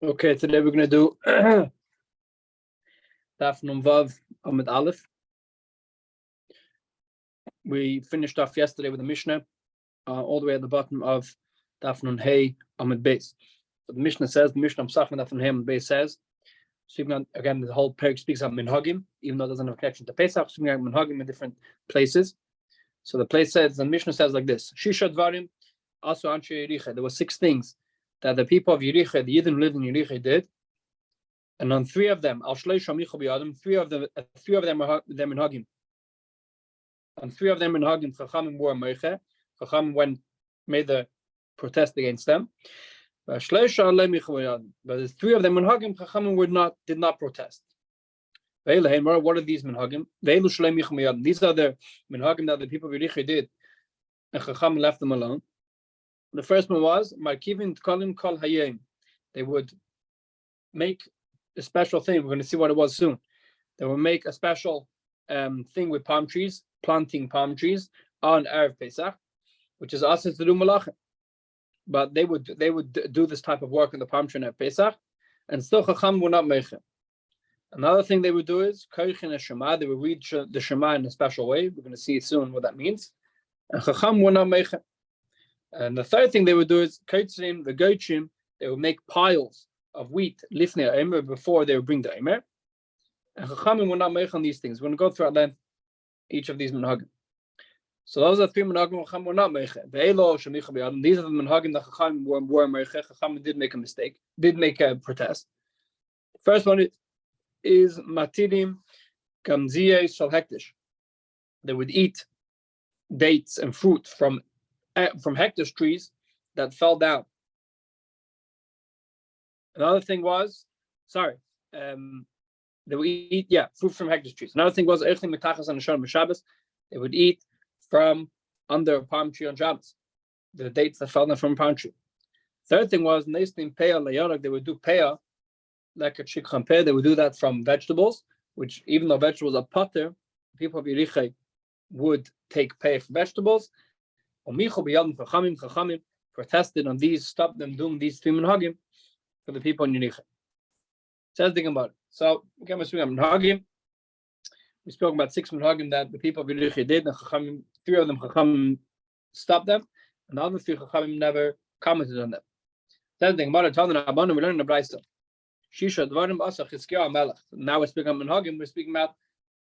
Okay, today we're going to do Daf Nun Vav Amud Aleph. We finished off yesterday with the Mishnah, all the way at the bottom of Daf Nun Hey Amud Beis. So the Mishnah says, the Mishnah Pesachim Daf Nun Hey Amud Beis says, again, the whole parak speaks of Minhagim, even though it doesn't have a connection to Pesach, speaking of Minhagim in different places. So the place says, the Mishnah says like this: Shisha Dvarim, also Anshe Yericha. There were 6 things that the people of Yericha, the Yidden who lived in Yericha, did. And on 3 of them, three of them are Minhagim. On 3 of them Minhagim, Chachamim were Meiche. Chachamim made the protest against them. But the 3 of them Minhagim, Chachamim did not protest. What are these Minhagim? These are the Minhagim that the people of Yericha did, and Chachamim left them alone. The first one was Markivin Tkalim Kol Hayim. They would make a special thing. We're going to see what it was soon. They would make a special thing with palm trees, planting palm trees on Erev Pesach, which is us to do malachim. But they would do this type of work on the palm tree on Erev Pesach, and still Chacham would not make it. Another thing they would do is Koichin Shema. They would read the Shema in a special way. We're going to see soon what that means. And Chacham would not make it. And the third thing they would do is Kaitzim, the Gochim. They would make piles of wheat lifnei Eimer before they would bring the Eimer. And Chachamim would not make on these things. We're going to go through at length each of these Minhagim. So those are 3 Minhagim Chachamim would not make. These are the Minhagim that Chachamim were Meiche. Chachamim did make a mistake, did make a protest. First one is Matidim Gamziye Shal Hektish. They would eat dates and fruit from hektish trees that fell down. Another thing was, they would eat, fruit from hektish trees. Another thing was, they would eat from under a palm tree on Shabbos, the dates that fell down from a palm tree. Third thing was, they would do peah, like a shikhan peah. They would do that from vegetables, which even though vegetables are potter, people of Yericha would take peah for vegetables. Chachamim protested on these, stopped them doing these 3 Minhagim for the people in Yericha. Says the Gemara. So again, we're speaking about Minhagim. We spoke about 6 Minhagim that the people of Yericha did, and Chachamim, 3 of them Chachamim stopped them, and the other 3 Chachamim never commented on them. Says the Gemara. We learn in the Brayso. Shisha Dvarim Asa Chizkiyahu Melech. Now we're speaking about Minhagim. We're speaking about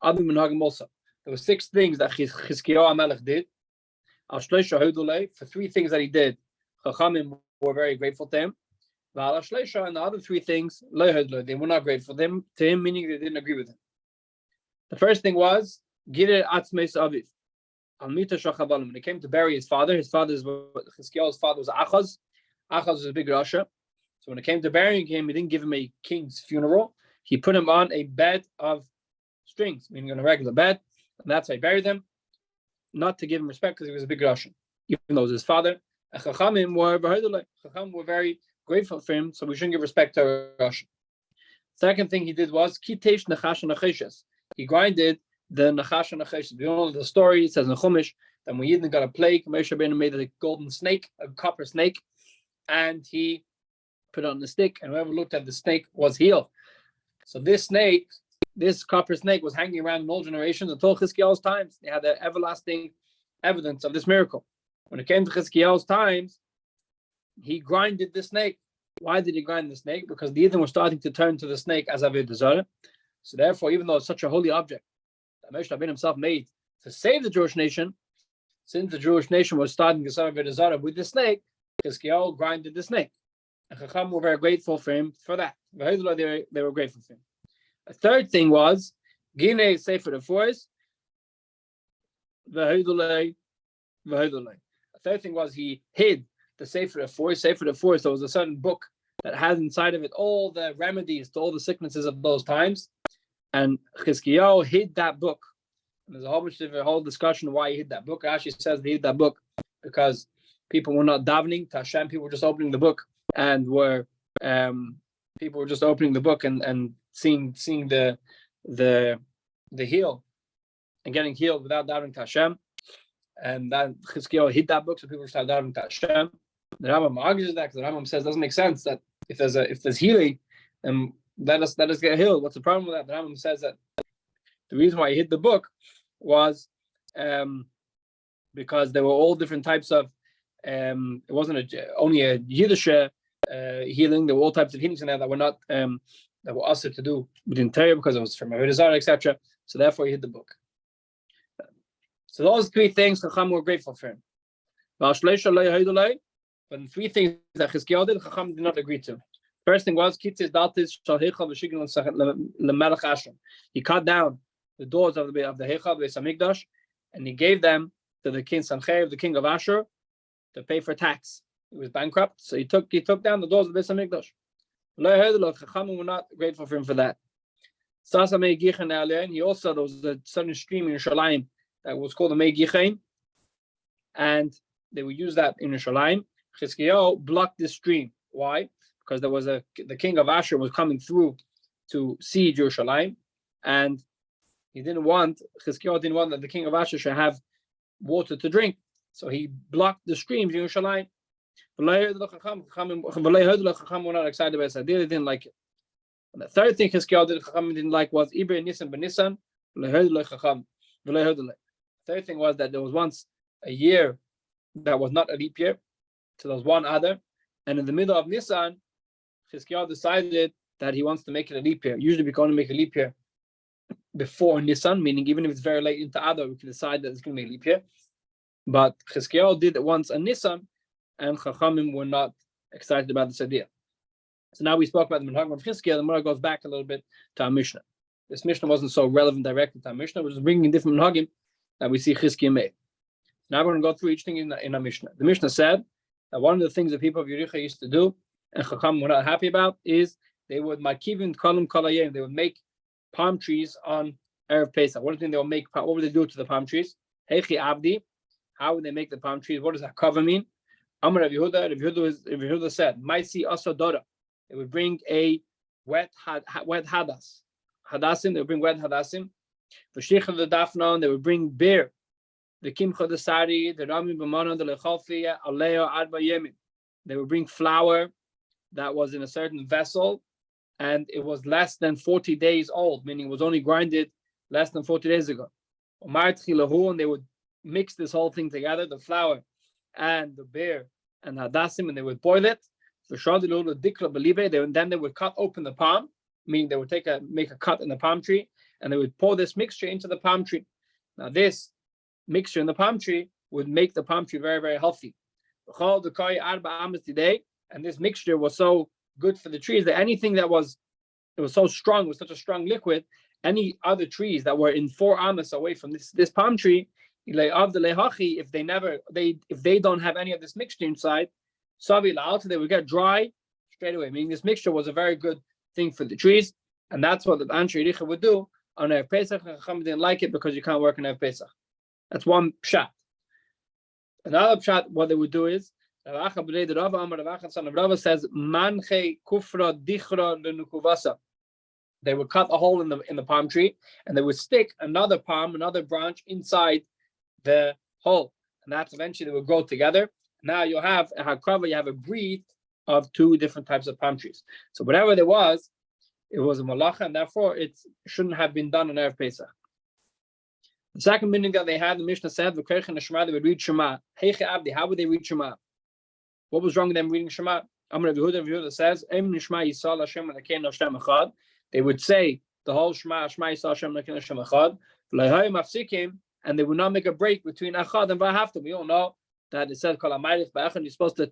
other Minhagim also. There were 6 things that Chizkiyahu Melech did. For 3 things that he did, Chachamim were very grateful to him. And the other 3 things, they were not grateful to him, meaning they didn't agree with him. The first thing was Girer Atzmeis Aviv. When he came to bury his father, Chizkiyahu's father was Achaz. Achaz was a big Rasha. So when it came to burying him, he didn't give him a king's funeral. He put him on a bed of strings, meaning on a regular bed, and that's how he buried him. Not to give him respect because he was a big Russian, even though it was his father. And Chachamim were very grateful for him, so we shouldn't give respect to a Russian. Second thing he did was Kitesh Nachash Nacheshes. He grinded the Nachash Nacheshes. We all know the story. It says in Chumash that when Yidden got a plague, Moshe Rabbeinu made a golden snake, a copper snake, and he put it on the stick, and whoever looked at the snake was healed. So this copper snake was hanging around in all generations until Chizkiyahu's times. They had the everlasting evidence of this miracle. When it came to Chizkiyahu's times, he grinded the snake. Why did he grind the snake? Because the Yidden were starting to turn to the snake as Avodah Zarah. So therefore, even though it's such a holy object that Moshe Rabbeinu himself made to save the Jewish nation, since the Jewish nation was starting to serve Avodah Zarah with the snake, Chizkiyahu grinded the snake. And Chacham were very grateful for him for that. They were grateful for him. A third thing was Ginei Sefer Refuos. A third thing was he hid the Sefer Refuos. Sefer Refuos, there was a certain book that had inside of it all the remedies to all the sicknesses of those times, and Chizkiyahu hid that book. And there's a whole discussion why he hid that book. Rashi says he hid that book because people were not davening to Hashem. People were just opening the book and people were just opening the book and seeing the heal and getting healed without davening to Hashem. And that Chizkiyahu hid that book, so people started davening to Hashem. The Rambam argues that because the Rambam says it doesn't make sense that if there's healing, let us get healed. What's the problem with that? The Rambam says that the reason why he hid the book was because there were all different types of it wasn't only a Yiddish healing. There were all types of healings in there that were not that were also to do with the interior because it was from Avodah Zarah, etc. So therefore he hid the book. So those three things Chacham were grateful for him. But the three things that Chizkiyahu did, Chacham did not agree to. First thing was he cut down the doors of the Heichal Beis Hamikdash, and he gave them to the king Sanchev, the king of Ashur, to pay for tax. He was bankrupt, so he took down the doors of the Beis Hamikdash. Chacham were not grateful for him for that. He also, there was a sudden stream in Yerushalayim that was called the Mei Gichen, and they would use that in Yerushalayim. Chizkiyahu blocked this stream. Why? Because there was the king of Ashur was coming through to siege Yerushalayim, and Chizkiyahu didn't want that the king of Ashur should have water to drink, so he blocked the streams in Yerushalayim. Chacham were not excited about this idea; they didn't like it. And the third thing Chizkiyahu didn't like was Iber Nisan ben Nisan. The third thing was that there was once a year that was not a leap year, so there was one other, and in the middle of Nisan, Chizkiyahu decided that he wants to make it a leap year. Usually we can only make a leap year before Nisan, meaning even if it's very late into Adar, we can decide that it's going to be a leap year. But Chizkiyahu did it once on Nisan, and Chachamim were not excited about this idea. So now we spoke about the Minhag of Chizkiyahu. The Gemara goes back a little bit to our Mishnah. This Mishnah wasn't so relevant directly to our Mishnah. We're just bringing different Minhagim that we see Chizkiyahu made. Now we're going to go through each thing in our Mishnah. The Mishnah said that one of the things the people of Yericha used to do, and Chacham were not happy about, is they would makivin kolim kolayim. They would make palm trees on Erev Pesach. What do they will make? What would they do to the palm trees? Heichi abdi. How would they make the palm trees? What does that cover mean? Amar Rav Yehuda said, "Maisi asodora." They would bring a wet hadas. Hadasim. They would bring wet hadasim. V'shlichah the dafnon. They would bring beer. The kimcha the sari. The rami b'manon the lechalfi aleo adba yemin. They would bring flour that was in a certain vessel, and it was less than 40 days old, meaning it was only grinded less than 40 days ago. And they would mix this whole thing together, the flour and the beer and hadassim, and they would boil it. Then they would cut open the palm, meaning they would make a cut in the palm tree, and they would pour this mixture into the palm tree. Now this mixture in the palm tree would make the palm tree very, very healthy. And this mixture was so good for the trees that anything that was so strong, was such a strong liquid, any other trees that were in 4 amas away from this palm tree, if they don't have any of this mixture inside, they would get dry straight away. Meaning this mixture was a very good thing for the trees, and that's what the Anshe Yericha would do on Erev Pesach. And Chacham didn't like it because you can't work on Erev Pesach. That's one pshat. Another pshat, what they would do is, Rav Rava says, "Manche kufra dichra lenukuvasa." They would cut a hole in the palm tree, and they would stick another branch inside the hole, and that's eventually they would grow together. Now you have a hakrava, you have a breed of 2 different types of palm trees. So whatever there was, it was a malacha, and therefore it shouldn't have been done on Erev Pesach. The second meaning that they had, the Mishnah said, they would read Shema. Heiche abdi, how would they read Shema? What was wrong with them reading Shema? Amar Rav Yehuda says, they would say the whole Shema Yisrael Hashem Elokeinu Hashem Echad, and they would not make a break between Echad and V'ahavta. We all know that it says Kol HaMayrich B'Echad, you're supposed to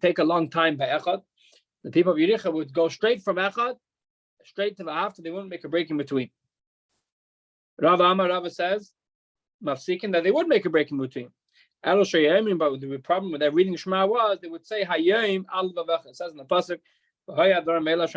take a long time by Echad. The people of Yericha would go straight from Echad, straight to V'ahavta. They wouldn't make a break in between. Rava says, Mafsikin, that they would make a break in between. But the problem with their reading Shema was they would say Hayayim al Vavach. It says in the pasuk, there's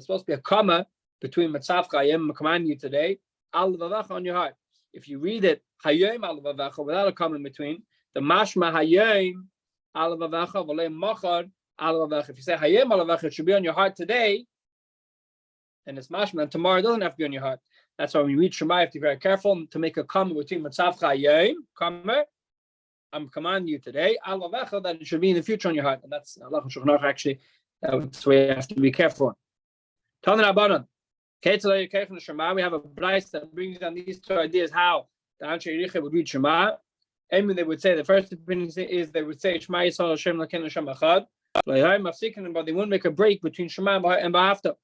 supposed to be a comma between Matzavcha Hayayim, I'm commanding you today, al Vavach on your heart. If you read it Hayayim al Vavach without a comma in between, the mashma Hayayim al Vavach v'lei machar al Vavach. If you say Hayayim al Vavach, it should be on your heart today, and it's mashma, and tomorrow it doesn't have to be on your heart. That's why when you read Shema, you have to be very careful to make a comma between Matzavcha Hayayim, comma, I'm commanding you today, that it should be in the future on your heart. And that's Allah actually. That's why you have to be careful. We have a Bryce that brings down these two ideas how the Anshe Yericha would read Shema. And they would say the first opinion is they would say Shema Yisrael Hashem Lakeinu Hashem Echad. But they wouldn't make a break between Shema and Ba'afta.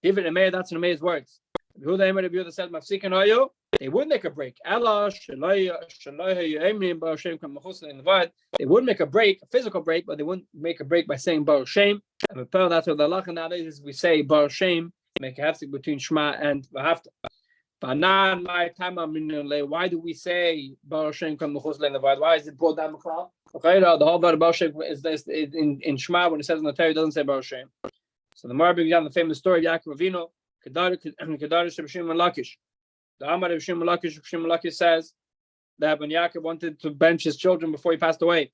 David and Meir, that's in Meir's words. Yehuda said Mafsikin Hayu. They would make a break. They would make a break, a physical break, but they wouldn't make a break by saying Baruch Shem. And that's what the halacha nowadays is. We say Baruch Shem, make a hefsek between Shema and V'hafta. Why do we say Baruch Shem come Mechus Le'Nevad? Why is it brought down Mechal? The whole about Baruch Shem is this in Shema when it says in the Torah, it doesn't say Baruch Shem. So the Mar brings down the famous story of Yaakov Avinu, Kedar Shimon Lakish. The Amar of Shimon Lakish says that when Yaakov wanted to bench his children before he passed away, it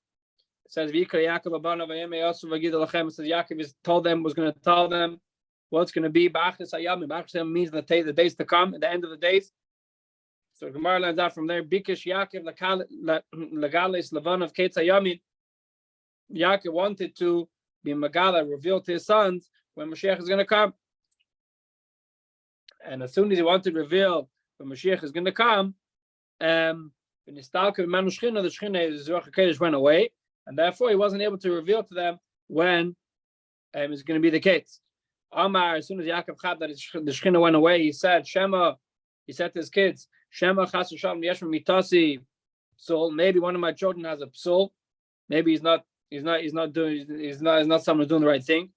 says Yaakov was going to tell them what's going to be. Ba'achis means the days to come, at the end of the days. So Gemara learns out from there. Bikish Yaakov Lagalis Lavan of Ketz Hayamin. Yaakov wanted to be Magala, revealed to his sons when Mashiach is going to come. And as soon as he wanted to reveal when Mashiach is going to come, the Shechina went away, and therefore he wasn't able to reveal to them when it's going to be the case. Amar, as soon as Yaakov had that the Shechina went away, he said, Shema, he said to his kids, Shema chas v'shalom yeshma mitasi psul. Maybe one of my children has a psul. Maybe he's not someone who's doing the right thing.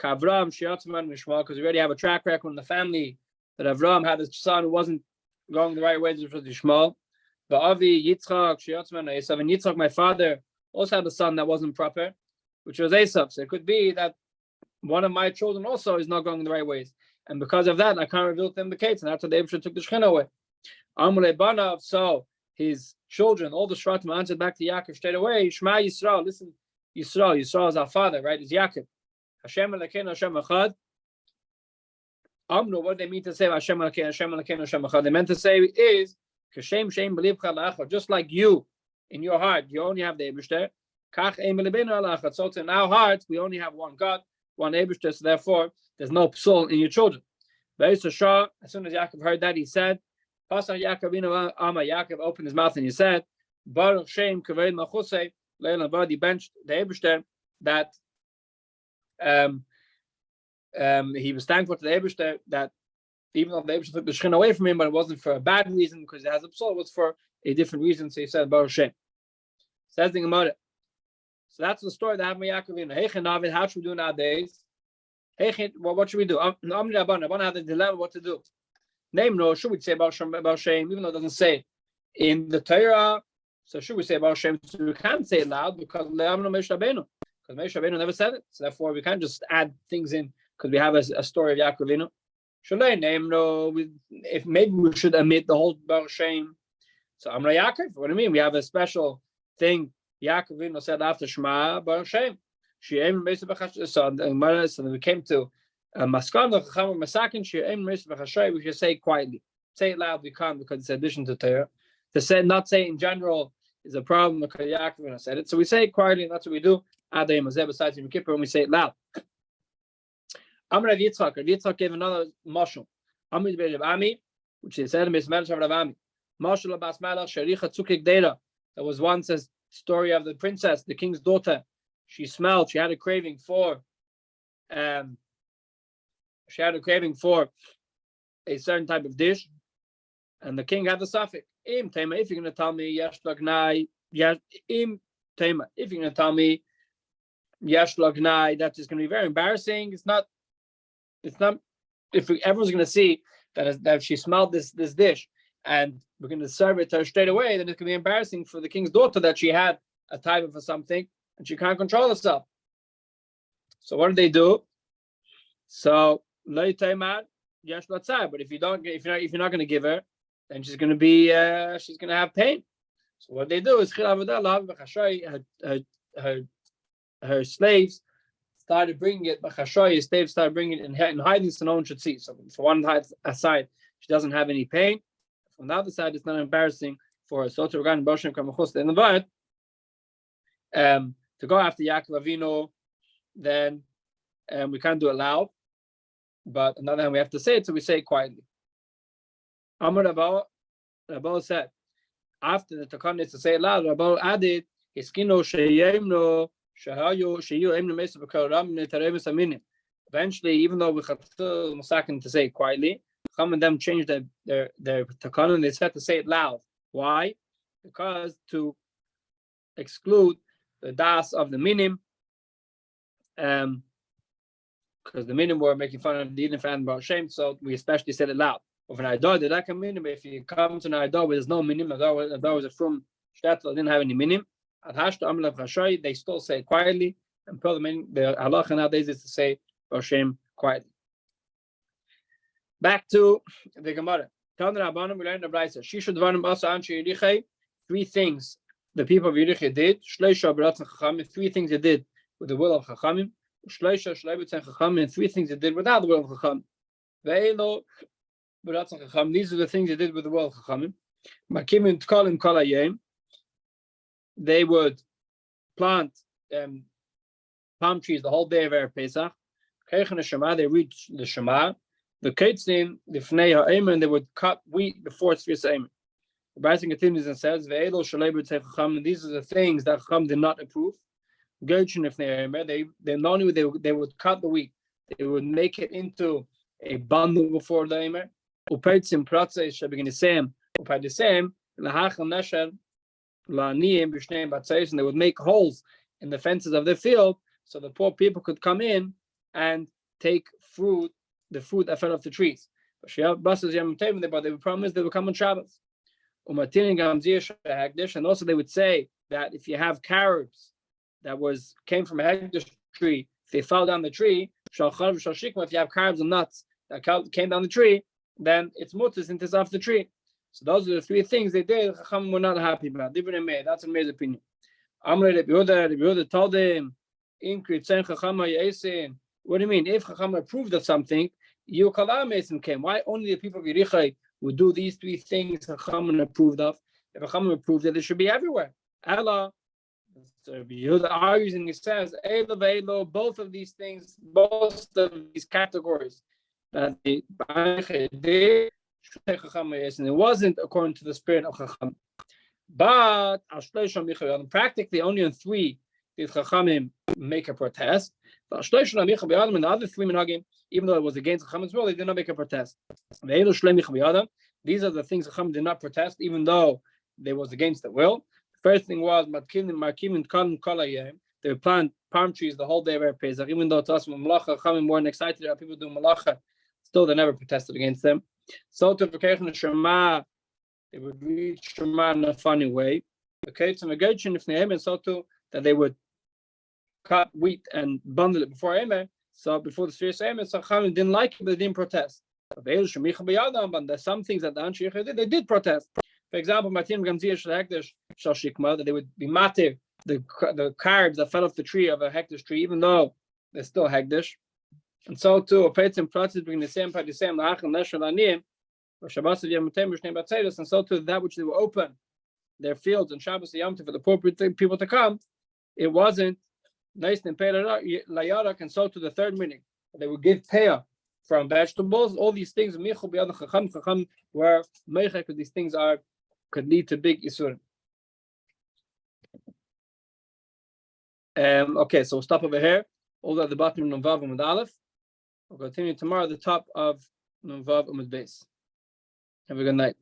Kavram shiatman mishma, because we already have a track record in the family that Avram had a son who wasn't going the right way to Shmuel. But Avi Yitzchak shiatman Esav, and Yitzchak, my father, also had a son that wasn't proper, which was Esav. So it could be that one of my children also is not going the right ways, and because of that, I can't reveal to them the case, and that's why the Eibusher took the Shechina away. Amulei Banav, so his children, all the Shratim answered back to Yaakov straight away. Shema Yisrael, listen, Yisrael is our father, right? It's Yaakov. Hashem Elokeinu Hashem Echad. What they mean to say Hashem Elokeinu Hashem Echad? They meant to say is Kashem Shem B'libcha La'achad. Just like you, in your heart, you only have the Eibusher. Kach Ein B'libeinu La'achad. So in our hearts, we only have one God, one Eibusher. So therefore, there's no psul in your children. As soon as Yaakov heard that, he said, Yaakov opened his mouth and he said, Baruch Shem Kavod Machusei Leilan Vad. He benched the Eibusher that he was thankful to the Eibusher that even though the Eibusher took the Shechina away from him, but it wasn't for a bad reason because it has a psul, it was for a different reason. So he said Baruch Shem. Says the Gemara. So that's the story that happened with Yaakov. How should we do nowadays? Well, what should we do? I want to have the dilemma what to do. Name no, should we say Baruch Shem, even though it doesn't say it in the Torah? So should we say Baruch Shem? So we can't say it loud because Moshe Rabbeinu never said it. So therefore, we can't just add things in because we have a story of Yaakov. Should I name no? If maybe we should omit the whole Baruch Shem. So Amra Yaakov. What do you mean? We have a special thing. Yaakov said after Shema Baruch Shem. So we came to Maskana Chacham Masakin She'em Rish V'Chashay. We should say it quietly. Say it loud we can't because it's addition to Torah. To say not say in general is a problem because Yaakov said it. So we say it quietly, and that's what we do. Adayim Azeh besides Yom Kippur, and we say it loud. Amr Rav Yitzchak. Rav Yitzchak gave another mashal. Amr Rav Ami, which he said in his Melech of Rav Ami. Mashal Abbas Malach Sharicha Tzukik Dera. There was once a story of the princess, the king's daughter. She smelled. She had a craving for. She had a craving for a certain type of dish, and the king had the suffix im tema. If you're going to tell me yesh lagnai, yes im tema. If you're going to tell me yesh lagnai, that's just going to be very embarrassing. It's not. If everyone's going to see that she smelled this dish, and we're going to serve it to her straight away, then it's going to be embarrassing for the king's daughter that she had a type of something and she can't control herself. So what did they do? So but if you're not going to give her, then she's going to be she's going to have pain. So what they do is her slaves started bringing it. Slaves started bringing it in hiding so no one should see. So for one side, she doesn't have any pain. From the other side, it's not embarrassing for her. So to regard Baruch Shem Kamachos in the Vayat, to go after Yaakov Avinu, then we can't do it loud. But on the other hand, we have to say it, so we say it quietly. Amar Rabbi said, after the Takana is to say it loud, Rabbi added, eventually, even though we have to say it quietly, some of them changed their Takana and they said to say it loud. Why? Because to exclude the das of the minim, because the minim were making fun of the Eden fan about shame, so we especially said it loud. If an idol did like a minim, if you come to an idol where there's no minim, idol was a from shtetl, didn't have any minim, they still say it quietly, and the halacha nowadays is to say shame quietly. Back to the Gemara. We learned the Rabbi says, three things the people of Yericho did. Three things they did with the will of Chachamim. And three things they did without the will of Chachamim. These are the things they did with the will of Chachamim. They would plant palm trees the whole day of Erev Pesach. They reached the Shema. The Ketzim, the Fnei Ha'emer, and they would cut wheat before it's Fierce Ha'emer. The Bryson continues and says, these are the things that Chacham did not approve. They not only they would cut the wheat, they would make it into a bundle before the Emer. And they would make holes in the fences of the field so the poor people could come in and take the fruit that fell off the trees. But they would promise they would come on Shabbos. And also they would say that if you have carobs that came from a hegdish tree, if they fell down the tree, if you have carobs and nuts that came down the tree, then it's mutter since it's off the tree. So those are the three things they did. Chacham were not happy about. That's a Meir's opinion. Rabbi Yehuda told him, what do you mean? If Chacham approved of something, you came. Why only the people of Yericho would do these three things Chacham approved of? If Chacham approved it, it should be everywhere. Allah, Rabbi Yehuda argues and he says, both of these things, both of these categories that they did, and it wasn't according to the spirit of Chacham. But practically only on three did Chachamim make a protest. And the other three minhagim, even though it was against Chachamim's will, they did not make a protest. These are the things Chachamim did not protest, even though they was against the will. The first thing was they would plant palm trees the whole day of Erev Pesach, even though to us Malacha Chachamim weren't excited about people doing Malacha, still they never protested against them. So to the Shema, they would read Shema in a funny way. Okay, so that they would cut wheat and bundle it before Emer. So before the serious Emer, so Chachamim didn't like it, but they didn't protest. But there's some things that the Anshiach did, they did protest. For example, that they would be matir the carbs that fell off the tree of a hekdesh tree, even though they're still hekdesh. And so too, bring the same and so too that which they will open their fields and Shabbos Yom Tov for the poor people to come, it wasn't nice and layarak, and so to the third meaning. They would give payah from vegetables, all these things Chacham were meichek, because these things could lead to big isurim. Okay, so we'll stop over here. All at the bottom of Vav Amud Aleph. We'll continue tomorrow at the top of Vav Amud Beis. Have a good night.